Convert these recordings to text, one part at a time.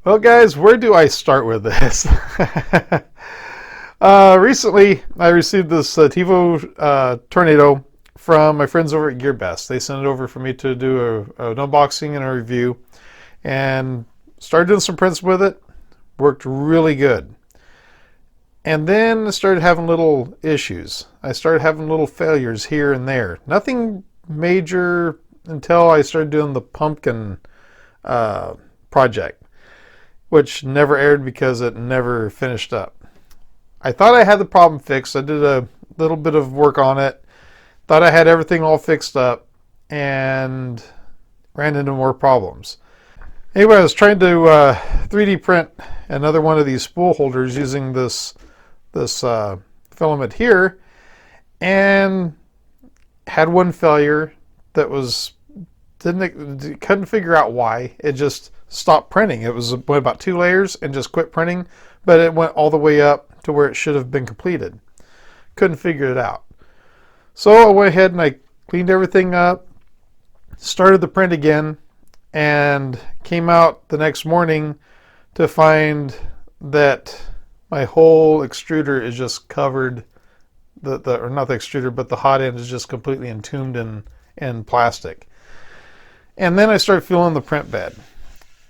Well, guys, where do I start with this? Recently, I received this Tevo Tornado from my friends over at GearBest. They sent it over for me to do an unboxing and a review, and started doing some prints with it. Worked really good. And then I started having little issues. I started having little failures here and there. Nothing major until I started doing the pumpkin project, which never aired because it never finished up. I thought I had the problem fixed. I did a little bit of work on it. Thought I had everything all fixed up and ran into more problems. Anyway, I was trying to 3D print another one of these spool holders using this filament here, and had one failure that couldn't figure out why. It just stopped printing. It went about 2 layers and just quit printing, but it went all the way up to where it should have been completed. Couldn't figure it out. So I went ahead and I cleaned everything up, started the print again, and came out the next morning to find that my whole extruder is just covered, or not the extruder, but the hot end is just completely entombed in plastic. And then I started feeling the print bed.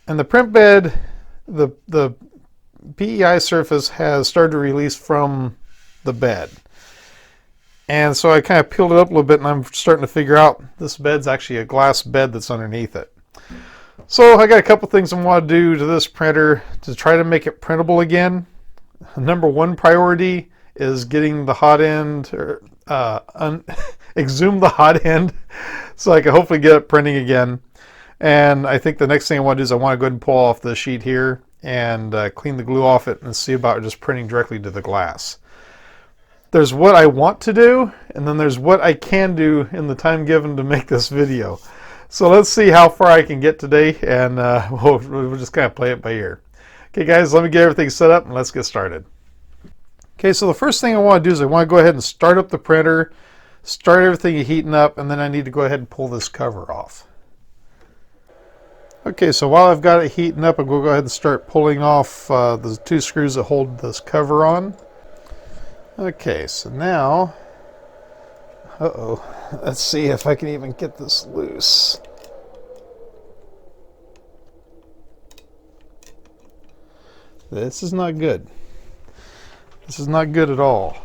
And the print bed, the PEI surface has started to release from the bed. And so I kind of peeled it up a little bit, and I'm starting to figure out this bed's actually a glass bed that's underneath it. So I got a couple things I want to do to this printer to try to make it printable again. Number one priority is getting the hot end, or exhume the hot end, so I can hopefully get it printing again. And I think the next thing I want to do is I want to go ahead and pull off the sheet here and clean the glue off it and see about just printing directly to the glass. There's what I want to do, and then there's what I can do in the time given to make this video. So let's see how far I can get today, and we'll just kind of play it by ear. Okay guys, let me get everything set up and let's get started. Okay, so the first thing I want to do is I want to go ahead and start up the printer, start everything heating up, and then I need to go ahead and pull this cover off. Okay, so while I've got it heating up, I'm going to go ahead and start pulling off the 2 screws that hold this cover on. Okay, so now, let's see if I can even get this loose. This is not good. This is not good at all.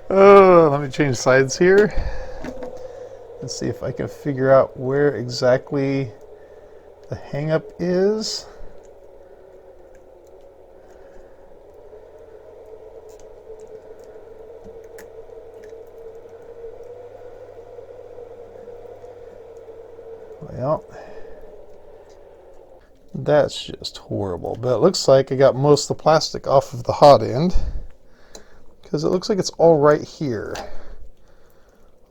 Oh, let me change sides here. Let's see if I can figure out where exactly the hang-up is. Well, that's just horrible. But it looks like I got most of the plastic off of the hot end, because it looks like it's all right here.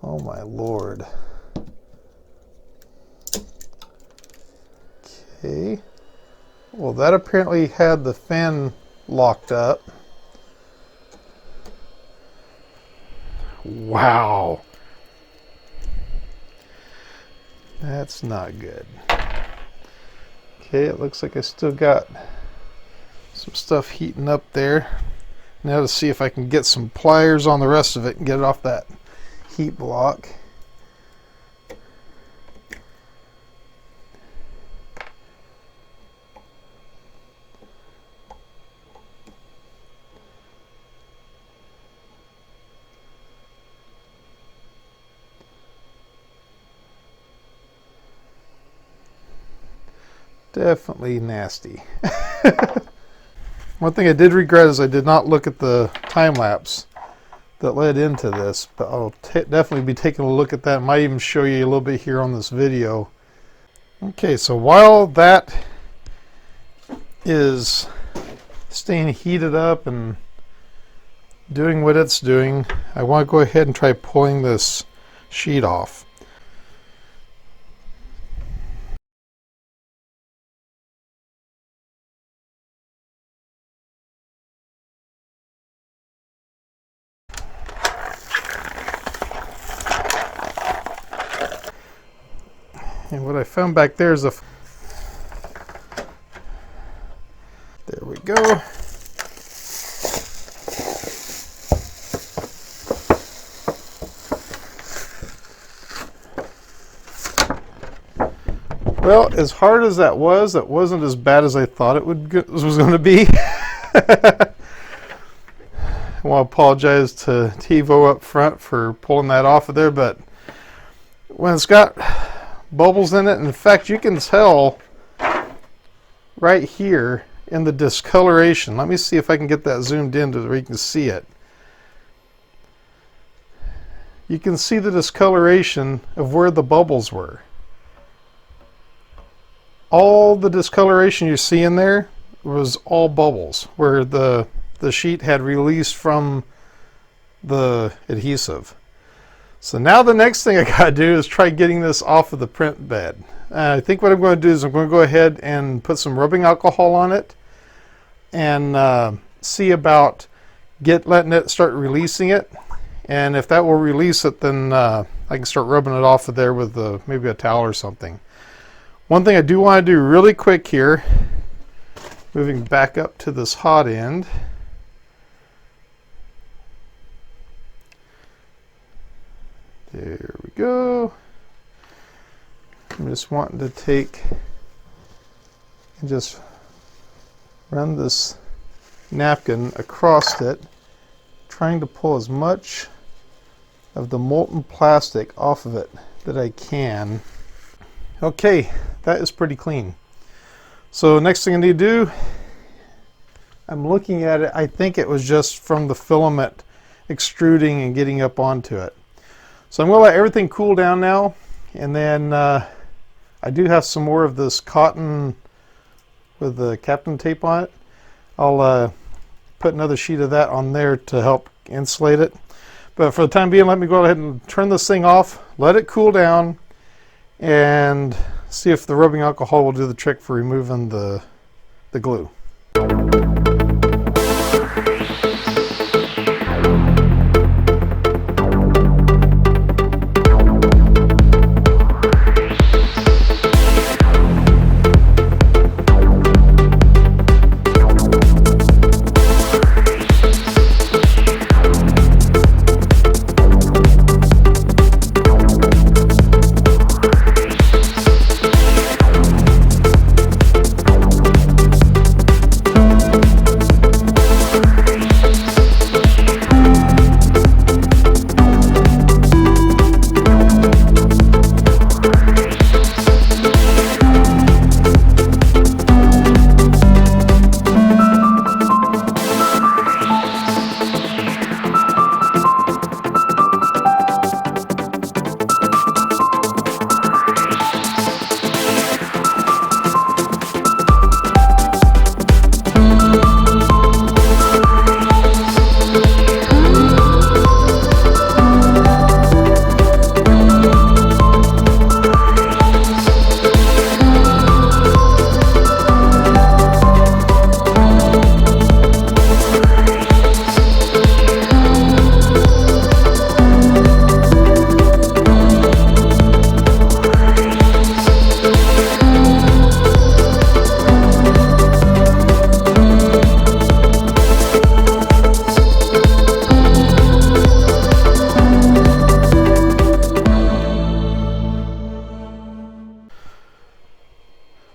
Oh my lord. Okay. Well, that apparently had the fan locked up. Wow. That's not good. Okay, it looks like I still got some stuff heating up there. Now to see if I can get some pliers on the rest of it and get it off that heat block. Definitely nasty. One thing I did regret is I did not look at the time lapse that led into this, but I'll definitely be taking a look at that. Might even show you a little bit here on this video. Okay, so while that is staying heated up and doing what it's doing, I want to go ahead and try pulling this sheet off. And what I found back there is There we go. Well, as hard as that wasn't as bad as I thought it was going to be. I want to apologize to Tevo up front for pulling that off of there, but when it's got bubbles in it, in fact, you can tell right here in the discoloration. Let me see if I can get that zoomed in to where you can see it. You can see the discoloration of where the bubbles were. All the discoloration you see in there was all bubbles where the sheet had released from the adhesive. So now the next thing I gotta do is try getting this off of the print bed. I think what I'm going to do is I'm going to go ahead and put some rubbing alcohol on it and see about letting it start releasing it. And if that will release it, then I can start rubbing it off of there with maybe a towel or something. One thing I do want to do really quick here, moving back up to this hot end. There we go. I'm just wanting to take and just run this napkin across it, trying to pull as much of the molten plastic off of it that I can. Okay, that is pretty clean. So next thing I need to do, I'm looking at it, I think it was just from the filament extruding and getting up onto it. So I'm going to let everything cool down now, and then I do have some more of this cotton with the Captain tape on it. I'll put another sheet of that on there to help insulate it. But for the time being, let me go ahead and turn this thing off, let it cool down, and see if the rubbing alcohol will do the trick for removing the glue.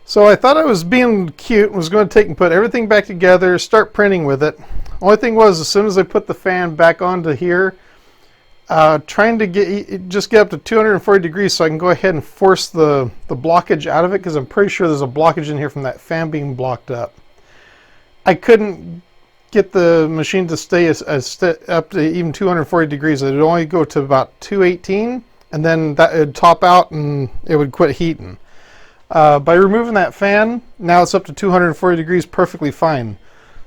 So I thought I was being cute and was going to take and put everything back together, start printing with it. Only thing was, as soon as I put the fan back onto here, trying to get up to 240 degrees so I can go ahead and force the blockage out of it, because I'm pretty sure there's a blockage in here from that fan being blocked up. I couldn't get the machine to stay up to even 240 degrees. It would only go to about 218, and then that would top out and it would quit heating. By removing that fan, now it's up to 240 degrees perfectly fine.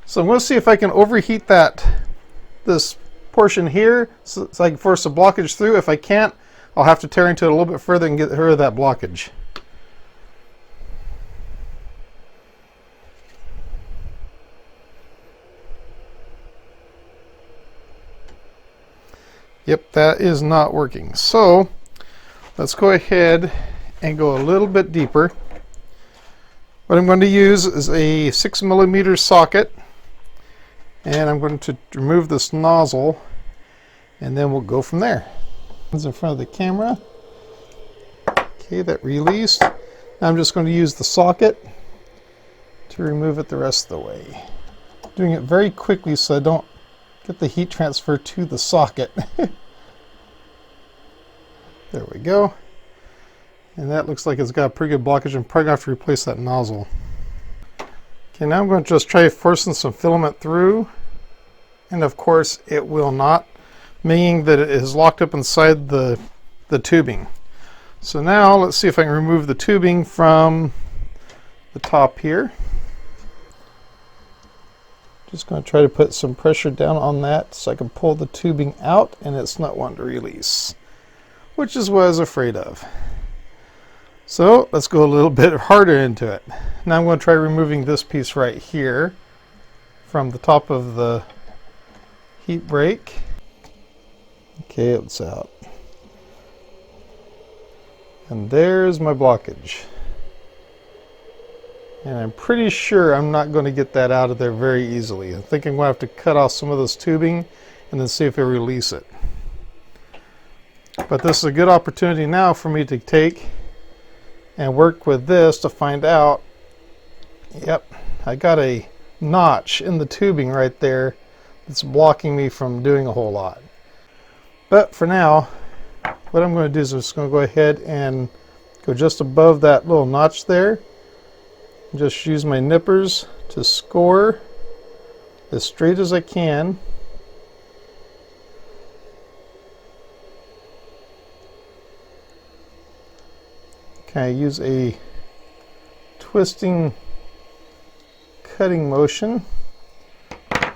So I'm going to see if I can overheat this portion here so I can force the blockage through. If I can't, I'll have to tear into it a little bit further and get rid of that blockage. Yep, that is not working. So let's go ahead and go a little bit deeper. What I'm going to use is a 6mm socket, and I'm going to remove this nozzle, and then we'll go from there. It's in front of the camera. Okay, that released. Now I'm just going to use the socket to remove it the rest of the way. Doing it very quickly so I don't get the heat transfer to the socket. There we go. And that looks like it's got a pretty good blockage. I'm probably going to have to replace that nozzle. Okay, now I'm going to just try forcing some filament through. And of course it will not, meaning that it is locked up inside the tubing. So now let's see if I can remove the tubing from the top here. Just going to try to put some pressure down on that so I can pull the tubing out and it's not wanting to release, which is what I was afraid of. So let's go a little bit harder into it. Now I'm going to try removing this piece right here from the top of the heat break. Okay, it's out. And there's my blockage. And I'm pretty sure I'm not going to get that out of there very easily. I think I'm going to have to cut off some of this tubing and then see if I release it. But this is a good opportunity now for me to take and work with this to find out, yep, I got a notch in the tubing right there that's blocking me from doing a whole lot. But for now, what I'm going to do is I'm just going to go ahead and go just above that little notch there. Just use my nippers to score as straight as I can. I use a twisting, cutting motion to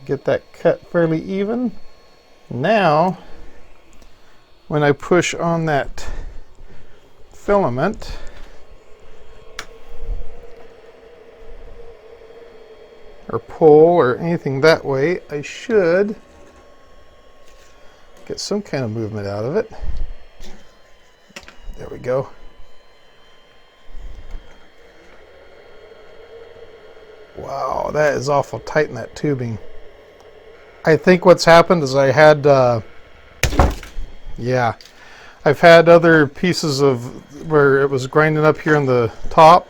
get that cut fairly even. Now, when I push on that filament, or pull or anything that way, I should get some kind of movement out of it. There we go. Wow, that is awful tight in that tubing. I think what's happened is I had, yeah, I've had other pieces of where it was grinding up here on the top.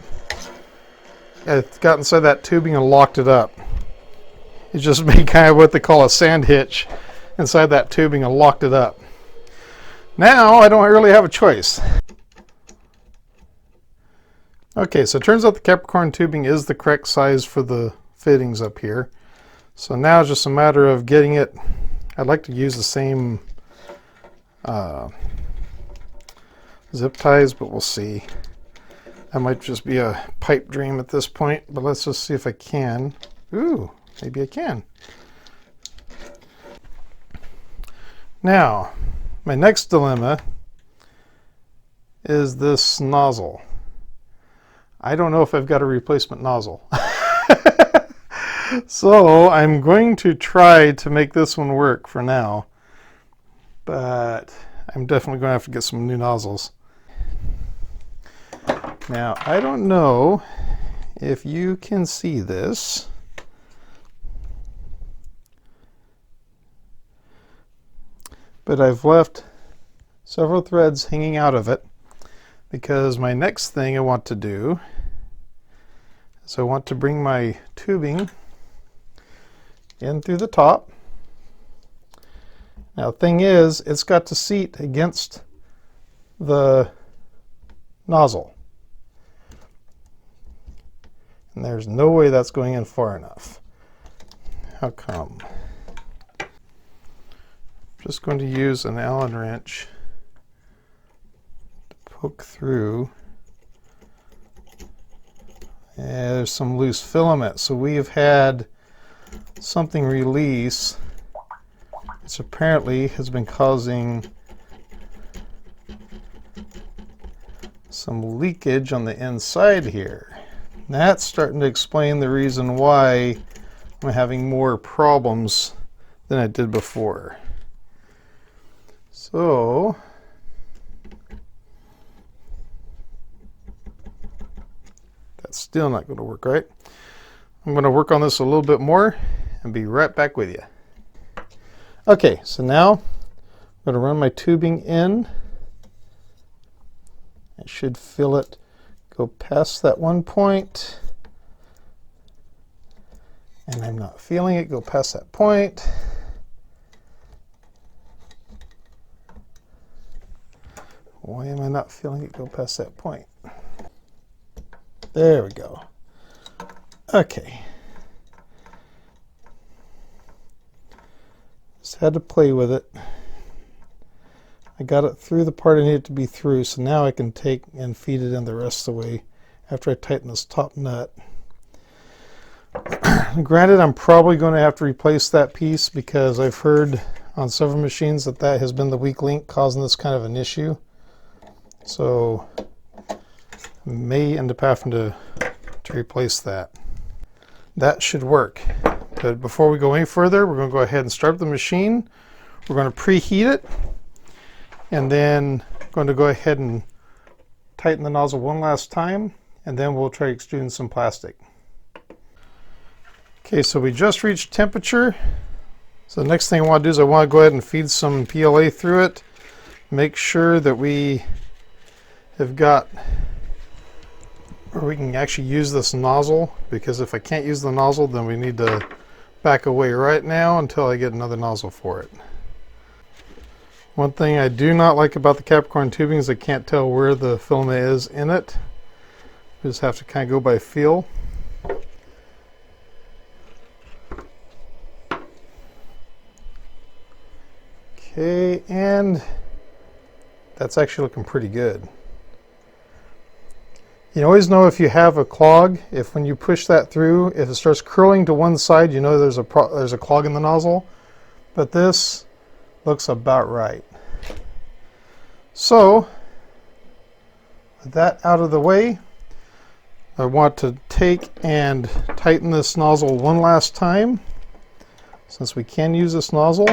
It got inside that tubing and locked it up. It just made kind of what they call a sand hitch inside that tubing and locked it up. Now I don't really have a choice. Okay, so it turns out the Capricorn tubing is the correct size for the fittings up here. So now it's just a matter of getting it. I'd like to use the same zip ties, but we'll see. That might just be a pipe dream at this point, but let's just see if I can. Ooh, maybe I can. Now, my next dilemma is this nozzle. I don't know if I've got a replacement nozzle. So I'm going to try to make this one work for now, but I'm definitely going to have to get some new nozzles. Now, I don't know if you can see this. But I've left several threads hanging out of it because my next thing I want to do is I want to bring my tubing in through the top. Now the thing is, it's got to seat against the nozzle. And there's no way that's going in far enough. How come? Just going to use an Allen wrench to poke through. And there's some loose filament, so we've had something release, which apparently has been causing some leakage on the inside here. That's starting to explain the reason why I'm having more problems than I did before. So That's still not going to work right. I'm going to work on this a little bit more and be right back with you. Okay, so now I'm going to run my tubing in. I should feel it go past that one point. And I'm not feeling it go past that point. Why am I not feeling it go past that point? There we go. Okay. Just had to play with it. I got it through the part I needed to be through, so now I can take and feed it in the rest of the way after I tighten this top nut. Granted, I'm probably going to have to replace that piece because I've heard on several machines that that has been the weak link causing this kind of an issue. So I may end up having to replace that. That should work. But before we go any further, we're going to go ahead and start the machine. We're going to preheat it, and then going to go ahead and tighten the nozzle one last time, and then we'll try extruding some plastic. Okay, so we just reached temperature. So the next thing I want to do is I want to go ahead and feed some PLA through it. Make sure that we have got, or we can actually use this nozzle, because if I can't use the nozzle, then we need to back away right now until I get another nozzle for it. One thing I do not like about the Capricorn tubing is I can't tell where the filament is in it. You just have to kind of go by feel. Okay, and that's actually looking pretty good. You always know if you have a clog, if when you push that through, if it starts curling to one side, you know there's a clog in the nozzle. But this looks about right. So, with that out of the way, I want to take and tighten this nozzle one last time, since we can use this nozzle.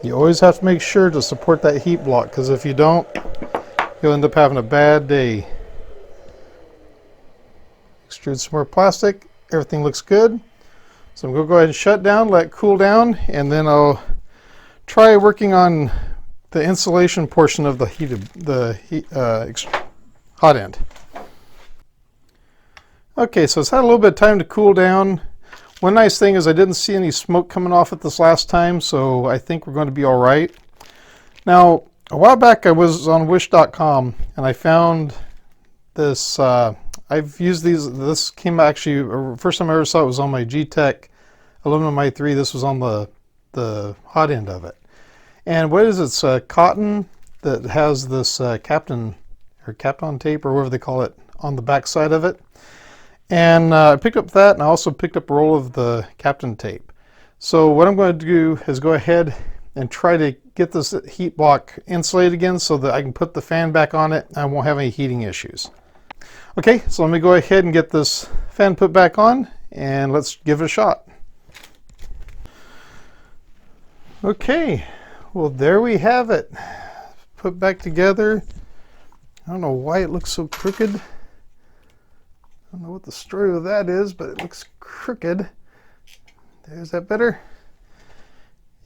You always have to make sure to support that heat block, because if you don't, you'll end up having a bad day. Extrude some more plastic. Everything looks good. So I'm going to go ahead and shut down, let it cool down, and then I'll try working on the insulation portion of the hot end. Okay, so it's had a little bit of time to cool down. One nice thing is I didn't see any smoke coming off it this last time, so I think we're going to be all right. Now, a while back I was on wish.com and I found this, I've used these, this came actually, first time I ever saw it was on my G-Tech aluminum i3. This was on the hot end of it. And what is it? It's cotton that has this Kapton tape, or whatever they call it, on the back side of it. And I picked up that, and I also picked up a roll of the Kapton tape. So what I'm going to do is go ahead and try to get this heat block insulated again so that I can put the fan back on it and I won't have any heating issues. Okay, so let me go ahead and get this fan put back on, and let's give it a shot. Okay, well there we have it. Put back together. I don't know why it looks so crooked. I don't know what the story with that is, but it looks crooked. Is that better?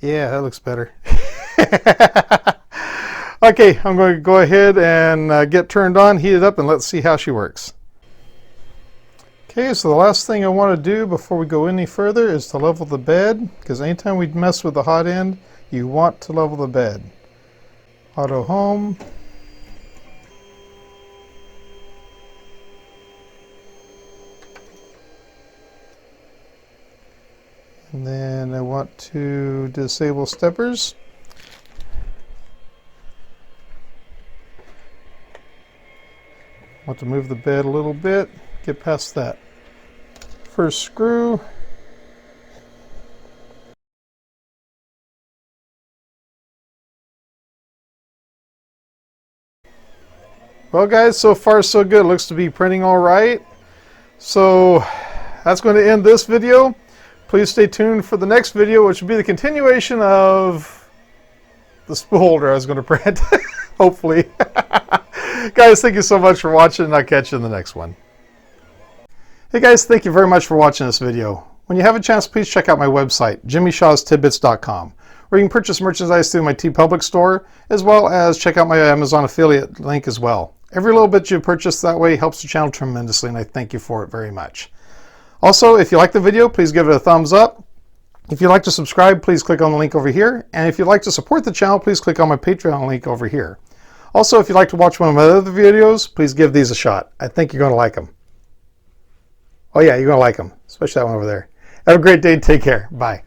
Yeah, that looks better. Okay, I'm going to go ahead and get turned on, heat it up, and let's see how she works. Okay, so the last thing I want to do before we go any further is to level the bed, because anytime we mess with the hot end, you want to level the bed. Auto home. And then I want to disable steppers. I want to move the bed a little bit, get past that first screw. Well guys, so far so good. Looks to be printing all right. So that's going to end this video. Please stay tuned for the next video, which will be the continuation of the spool holder I was going to print. hopefully. Guys, thank you so much for watching, and I'll catch you in the next one. Hey guys, thank you very much for watching this video. When you have a chance, please check out my website, jimmyshawstidbits.com, where you can purchase merchandise through my TeePublic store, as well as check out my Amazon affiliate link as well. Every little bit you purchase that way helps the channel tremendously, and I thank you for it very much. Also, if you like the video, please give it a thumbs up. If you'd like to subscribe, please click on the link over here. And if you'd like to support the channel, please click on my Patreon link over here. Also, if you'd like to watch one of my other videos, please give these a shot. I think you're going to like them. Oh yeah, you're going to like them, especially that one over there. Have a great day. Take care. Bye.